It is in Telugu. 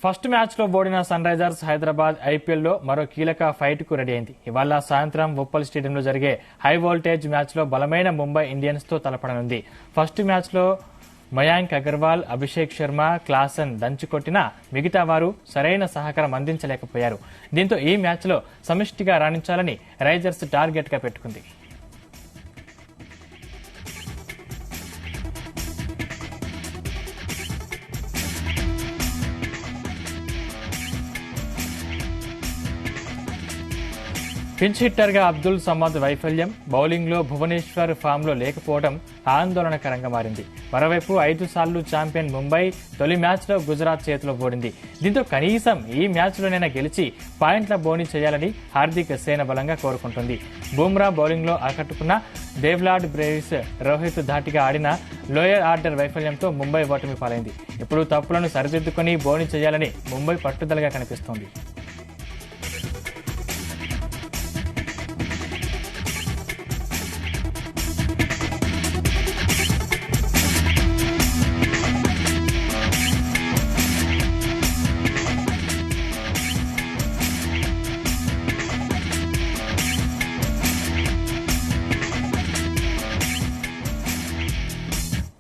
ఫస్ట్ మ్యాచ్లో ఓడిన సన్ రైజర్స్ హైదరాబాద్ ఐపీఎల్లో మరో కీలక ఫైట్కు రెడీ అయింది. ఇవాళ సాయంత్రం ఉప్పల్ స్టేడియంలో జరిగే హై వోల్టేజ్ మ్యాచ్లో బలమైన ముంబై ఇండియన్స్తో తలపడనుంది. ఫస్ట్ మ్యాచ్లో మయాంక్ అగర్వాల్, అభిషేక్ శర్మ, క్లాసన్ దంచుకొట్టినా మిగతా వారు సరైన సహకారం అందించలేకపోయారు. దీంతో ఈ మ్యాచ్లో సమిష్టిగా రాణించాలని రైజర్స్ టార్గెట్గా పెట్టుకుంది. పిచ్ హిట్టర్గా అబ్దుల్ సమద్ వైఫల్యం, బౌలింగ్లో భువనేశ్వర్ ఫామ్లో లేకపోవడం ఆందోళనకరంగా మారింది. మరోవైపు 5 సార్లు ఛాంపియన్ ముంబై తొలి మ్యాచ్లో గుజరాత్ చేతిలో ఓడింది. దీంతో కనీసం ఈ మ్యాచ్లోనైనా గెలిచి పాయింట్ల బోణీ చేయాలని హార్దిక్ సేన బలంగా కోరుకుంటుంది. బుమ్రా బౌలింగ్లో ఆకట్టుకున్న దేవ్లాడ్ బ్రేవిస్, రోహిత్ ధాటిగా ఆడిన లోయర్ ఆర్డర్ వైఫల్యంతో ముంబై ఓటమి పాలైంది. ఇప్పుడు తప్పులను సరిదిద్దుకుని బోణీ చేయాలని ముంబై పట్టుదలగా కనిపిస్తోంది.